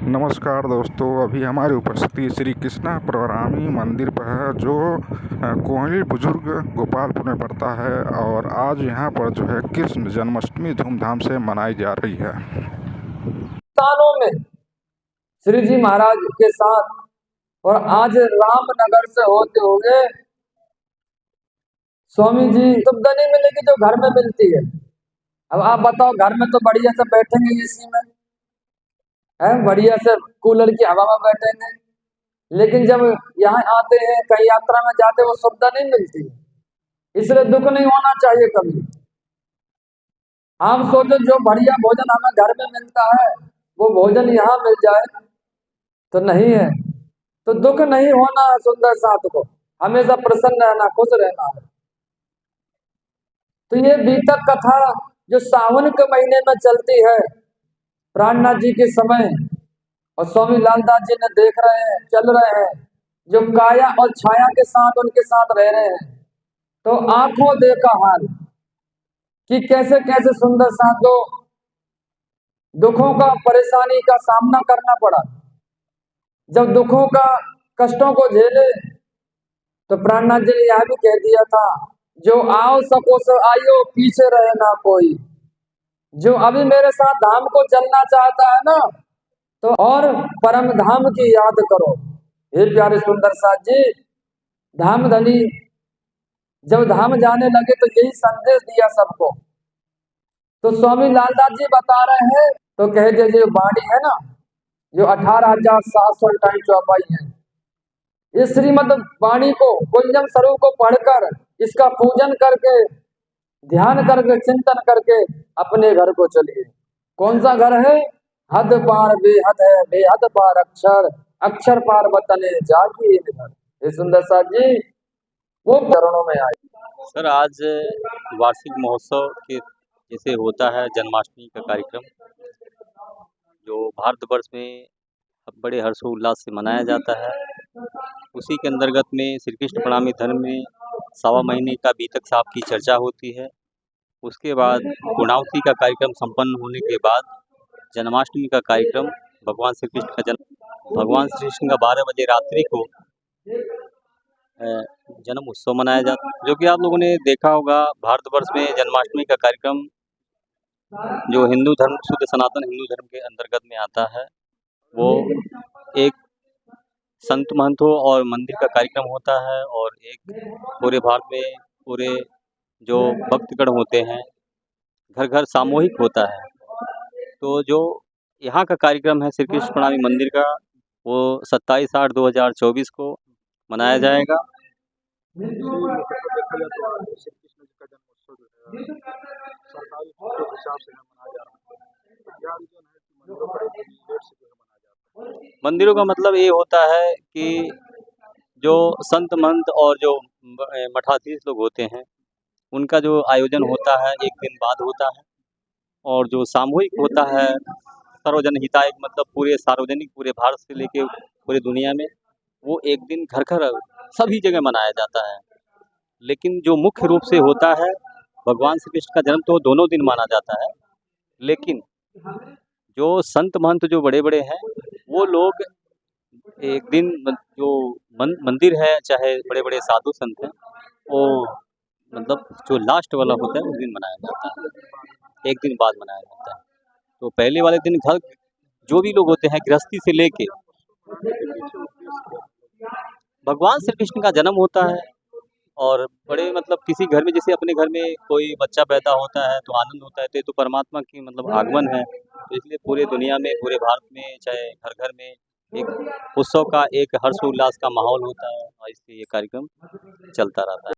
नमस्कार दोस्तों, अभी हमारी उपस्थिति श्री कृष्णा प्रोग्रामी मंदिर पर है जो कोहली बुजुर्ग गोपालपुर में पड़ता है। और आज यहाँ पर जो है कृष्ण जन्माष्टमी धूमधाम से मनाई जा रही है। स्थानों में श्री जी महाराज के साथ और आज रामनगर से होते हुए स्वामी जी सुखदनी मिलेगी जो घर में मिलती है। अब आप बताओ, घर में तो बढ़िया से बैठेंगे एसी में, है बढ़िया से कूलर की हवा में बैठेंगे, लेकिन जब यहाँ आते हैं कहीं यात्रा में जाते हैं वो सुविधा नहीं मिलती है। इसलिए दुख नहीं होना चाहिए कभी। आप सोचो जो बढ़िया भोजन हमें घर में मिलता है वो भोजन यहाँ मिल जाए तो नहीं है, तो दुख नहीं होना। सुंदर साथ को हमेशा प्रसन्न रहना, खुश रहना है। तो ये बीतक कथा जो सावन के महीने में चलती है प्राणनाथ जी के समय, और स्वामी लालदास जी ने देख रहे हैं, चल रहे हैं, जो काया और छाया के साथ उनके साथ रह रहे हैं, तो आंखों देखा हाल कि कैसे कैसे सुंदर साथ को दुखों का, परेशानी का सामना करना पड़ा। जब दुखों का, कष्टों को झेले तो प्राणनाथ जी ने यह भी कह दिया था, जो आओ सको सो आइयो, पीछे रहे ना कोई। जो अभी मेरे साथ धाम को चलना चाहता है ना, तो और परम धाम की याद करो। हे प्यारे सुंदर साथ जी, धाम धनी जब धाम जाने लगे तो यही संदेश दिया सबको। तो स्वामी लालदास जी बता रहे हैं, तो कह दे जो बाणी है ना, जो 18,758 चौपाई है, इस श्रीमद वाणी को, कुंजम स्वरूप को पढ़कर, इसका पूजन करके, ध्यान करके, चिंतन करके अपने घर को चलिए। कौन सा घर है? हद पार बेहद है, बेहद पार अक्षर, अक्षर पार वतने जागी घर। ये सुंदर साथ जी वो चरणों में आए। सर, आज वार्षिक महोत्सव के जैसे होता है जन्माष्टमी का कार्यक्रम, जो भारतवर्ष में बड़े हर्षोल्लास से मनाया जाता है, उसी के अंतर्गत में श्री कृष्ण प्रणामी धर्म में सवा महीने का बीतक साहब की चर्चा होती है। उसके बाद पूर्णाहुति का कार्यक्रम संपन्न होने के बाद जन्माष्टमी का कार्यक्रम, भगवान श्री कृष्ण का भगवान श्री कृष्ण का 12 बजे रात्रि को जन्म उत्सव मनाया जाता है। जो कि आप लोगों ने देखा होगा, भारतवर्ष में जन्माष्टमी का कार्यक्रम जो हिंदू धर्म, शुद्ध सनातन हिंदू धर्म के अंतर्गत में आता है, वो एक संत महंतों और मंदिर का कार्यक्रम होता है, और एक पूरे भारत में पूरे जो भक्तगण होते हैं घर घर सामूहिक होता है। तो जो यहाँ का कार्यक्रम है श्री कृष्ण प्रणामी मंदिर का, वो 27/8/2024 को मनाया जाएगा। मंदिरों का मतलब ये होता है कि जो संत महंत और जो मठाधीश लोग होते हैं उनका जो आयोजन होता है एक दिन बाद होता है, और जो सामूहिक होता है सर्वजन हिताय, मतलब पूरे सार्वजनिक, पूरे भारत से लेके पूरी दुनिया में, वो एक दिन घर घर सभी जगह मनाया जाता है। लेकिन जो मुख्य रूप से होता है भगवान श्री कृष्ण का जन्म, तो दोनों दिन माना जाता है। लेकिन जो संत महंत जो बड़े बड़े हैं वो लोग एक दिन, जो मंदिर है, चाहे बड़े बड़े साधु संत हैं, वो मतलब जो लास्ट वाला होता है उस दिन मनाया जाता है, एक दिन बाद मनाया जाता है। तो पहले वाले दिन घर जो भी लोग होते हैं गृहस्थी से लेके, भगवान श्री कृष्ण का जन्म होता है, और बड़े मतलब किसी घर में, जैसे अपने घर में कोई बच्चा पैदा होता है तो आनंद होता है, तो ये तो परमात्मा की मतलब आगमन है। तो इसलिए पूरे दुनिया में, पूरे भारत में, चाहे घर घर में एक उत्सव का, एक हर्षोल्लास का माहौल होता है, और इसलिए ये कार्यक्रम चलता रहता है।